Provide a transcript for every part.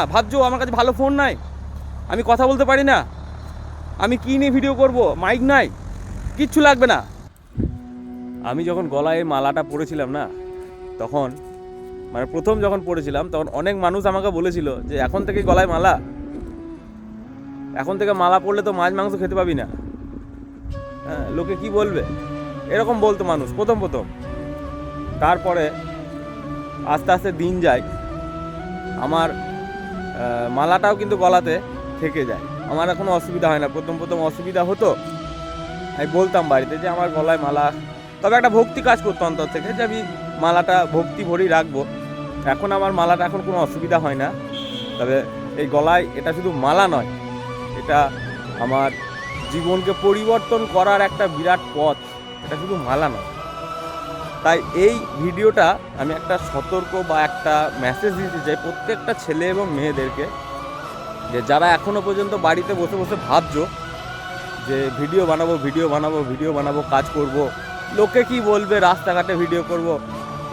ভাবছো আমার কাছে ভালো ফোন নাই, আমি কথা বলতে পারি না, আমি কী নিয়ে ভিডিও করব, মাইক নাই, কিচ্ছু লাগবে না। আমি যখন গলায় মালাটা পরেছিলাম না, তখন মানে প্রথম যখন পরেছিলাম তখন অনেক মানুষ আমাকে বলেছিল যে এখন থেকে গলায় মালা, এখন থেকে মালা পরলে তো মাছ মাংস খেতে পাবি না, হ্যাঁ লোকে কি বলবে, এরকম বলতো মানুষ প্রথম প্রথম। তারপরে আস্তে আস্তে দিন যায়, আমার মালাটাও কিন্তু গলাতে থেকে যায়, আমার কোনো অসুবিধা হয় না। প্রথম প্রথম অসুবিধা হতো, আমি বলতাম বাড়িতে যে আমার গলায় মালা, তবে একটা ভক্তি কাজ করতো অন্তর থেকে যে আমি মালাটা ভক্তি ভরেই রাখবো। এখন আমার মালাটা এখন কোনো অসুবিধা হয় না। তবে এই গলায় এটা শুধু মালা নয়, এটা আমার জীবনকে পরিবর্তন করার একটা বিরাট পথ, এটা শুধু মালা নয়। তাই এই ভিডিওটা আমি একটা সতর্ক বা একটা মেসেজ দিতে চাই প্রত্যেকটা ছেলে এবং মেয়েদেরকে, যে যারা এখনও পর্যন্ত বাড়িতে বসে বসে ভাবছো যে ভিডিও বানাবো ভিডিও বানাবো ভিডিও বানাবো, কাজ করব, লোকে কি বলবে, রাস্তাঘাটে ভিডিও করব,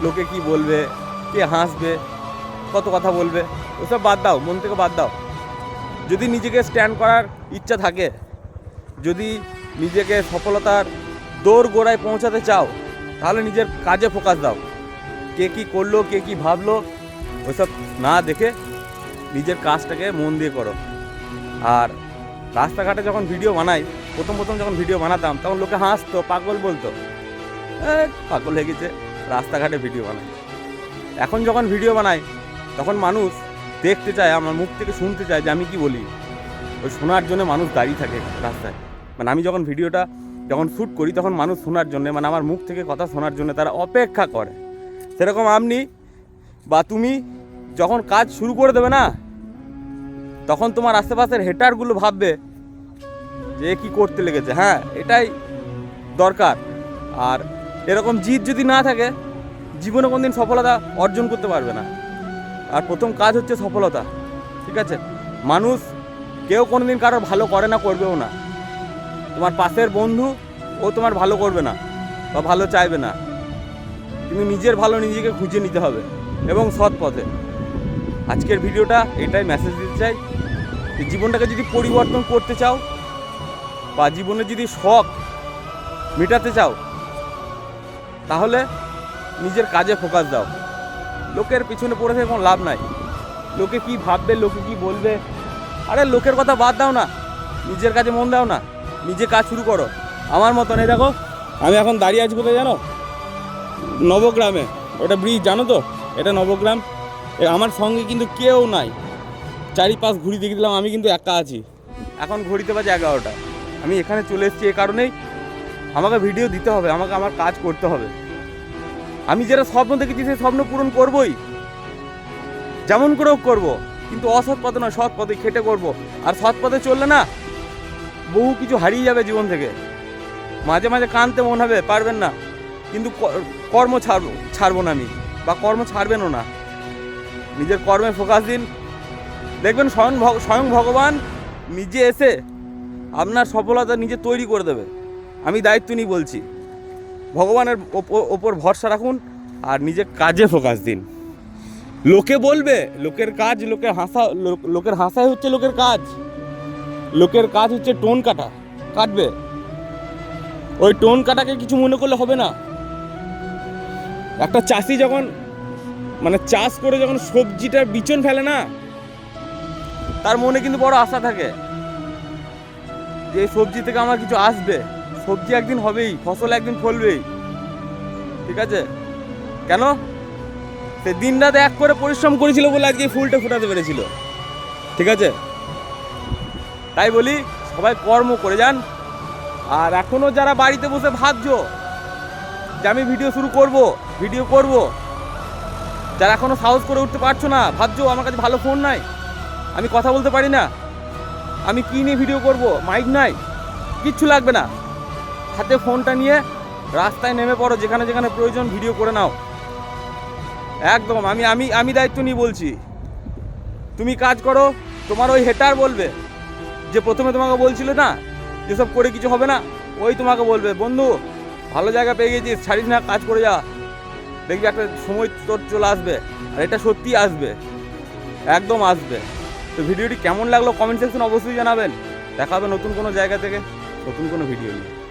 লোকে কি বলবে, কে হাসবে, কত কথা বলবে, ওসব বাদ দাও, মন থেকে বাদ দাও। যদি নিজেকে স্ট্যান্ড করার ইচ্ছা থাকে, যদি নিজেকে সফলতার দৌড় গোড়ায় পৌঁছাতে চাও, তাহলে নিজের কাজে ফোকাস দাও। কে কী করলো, কে কী ভাবলো, ওইসব না দেখে নিজের কাজটাকে মন দিয়ে করো। আর রাস্তাঘাটে যখন ভিডিও বানাই, প্রথম প্রথম যখন ভিডিও বানাতাম তখন লোকে হাসতো, পাগল বলতো, পাগল হয়ে গেছে রাস্তাঘাটে ভিডিও বানাই। এখন যখন ভিডিও বানাই তখন মানুষ দেখতে চায়, আমার মুখ থেকে শুনতে চায় যে আমি কি বলি, ওই শোনার জন্য মানুষ দাঁড়িয়ে থাকে রাস্তায়। মানে আমি যখন ভিডিওটা যখন শ্যুট করি তখন মানুষ শোনার জন্য, মানে আমার মুখ থেকে কথা শোনার জন্য তারা অপেক্ষা করে। সেরকম আপনি বা তুমি যখন কাজ শুরু করে দেবে না, তখন তোমার আশেপাশের হেটারগুলো ভাববে যে কি করতে লেগেছে। হ্যাঁ, এটাই দরকার। আর এরকম জিদ যদি না থাকে, জীবনে কোনদিন সফলতা অর্জন করতে পারবে না। আর প্রথম কাজ হচ্ছে সফলতা, ঠিক আছে? মানুষ কেউ কোনোদিন কারোর ভালো করে না, করবেও না। তোমার পাশের বন্ধু ও তোমার ভালো করবে না বা ভালো চাইবে না। তুমি নিজের ভালো নিজেকে খুঁজে নিতে হবে এবং সৎ পথে। আজকের ভিডিওটা এটাই মেসেজ দিতে চাই যে জীবনটাকে যদি পরিবর্তন করতে চাও বা জীবনে যদি শখ মেটাতে চাও, তাহলে নিজের কাজে ফোকাস দাও। লোকের পিছনে পড়ে থেকে কোনো লাভ নাই। লোকে কি ভাববে, লোকে কি বলবে, আরে লোকের কথা বাদ দাও না, নিজের কাজে মন দাও না, নিজে কাজ শুরু করো। আমার মতন এই দেখো, আমি এখন দাঁড়িয়ে আছি কোথায় জানো? নবগ্রামে। ওটা ব্রিজ জানো তো, এটা নবগ্রাম। আমার সঙ্গে কিন্তু কেউ নাই, চারিপাশ ঘুরি দেখে দিলাম, আমি কিন্তু একা আছি। এখন ঘড়িতে বাজে 11টা। আমি এখানে চলে এসেছি এ কারণেই, আমাকে ভিডিও দিতে হবে, আমাকে আমার কাজ করতে হবে। আমি যেটা স্বপ্ন দেখেছি সেই স্বপ্ন পূরণ করবই, যেমন করেও করবো, কিন্তু অসৎ পথে নয়, সৎ পথে খেটে করবো। আর সৎ পথে চললে না, বহু কিছু হারিয়ে যাবে জীবন থেকে। মাঝে মাঝে কাঁদতে মন হবে, পারবেন না, কিন্তু কর্ম ছাড়বো না আমি, বা কর্ম ছাড়বেনও না। নিজের কর্মে ফোকাস দিন, দেখবেন স্বয়ং ভগবান নিজে এসে আপনার সফলতা নিজে তৈরি করে দেবে। আমি দায়িত্ব নিয়ে বলছি, ভগবানের ওপর ভরসা রাখুন আর নিজের কাজে ফোকাস দিন। লোকে বলবে, লোকের কাজ, লোকের হাসাই হচ্ছে লোকের কাজ। লোকের কাজ হচ্ছে টোন কাটবে। ওই টোন কাটাকে কিছু মনে করলে হবে না। একটা চাষি যখন মানে চাষ করে যখন সবজিটার বিচন ফেলে না, তার মনে কিন্তু বড় আশা থাকে যে এই সবজি থেকে আমার কিছু আসবে, সবজি একদিন হবেই, ফসল একদিন ফলবেই, ঠিক আছে? কেন? সে দিন রাত এক করে পরিশ্রম করেছিল বলে আজকে ফুলটা ফোটাতে পেরেছিল, ঠিক আছে? তাই বলি, সবাই কর্ম করে যান। আর এখনও যারা বাড়িতে বসে ভাবছো যে আমি ভিডিও করব, যারা এখনও সাহস করে উঠতে পারছো না, ভাবছো আমার কাছে ভালো ফোন নাই, আমি কথা বলতে পারি না, আমি কী নিয়ে ভিডিও করব, মাইক নাই, কিচ্ছু লাগবে না। হাতে ফোনটা নিয়ে রাস্তায় নেমে পড়ো, যেখানে যেখানে প্রয়োজন ভিডিও করে নাও। একদম আমি দায়িত্ব নিয়ে বলছি। তুমি কাজ করো, তোমার ওই হেটার বলবে যে প্রথমে তোমাকে বলছিল না যেসব করে কিছু হবে না, ওই তোমাকে বলবে বন্ধু ভালো জায়গা পেয়ে গেছিস, ছাড়িস না, কাজ করে যা, দেখবি একটা সময় তোর চলে আসবে। আর এটা সত্যি আসবে, একদম আসবে। তো ভিডিওটি কেমন লাগলো কমেন্ট সেকশন অবশ্যই জানাবেন। দেখা হবে নতুন কোনো জায়গা থেকে নতুন কোনো ভিডিও নিয়ে।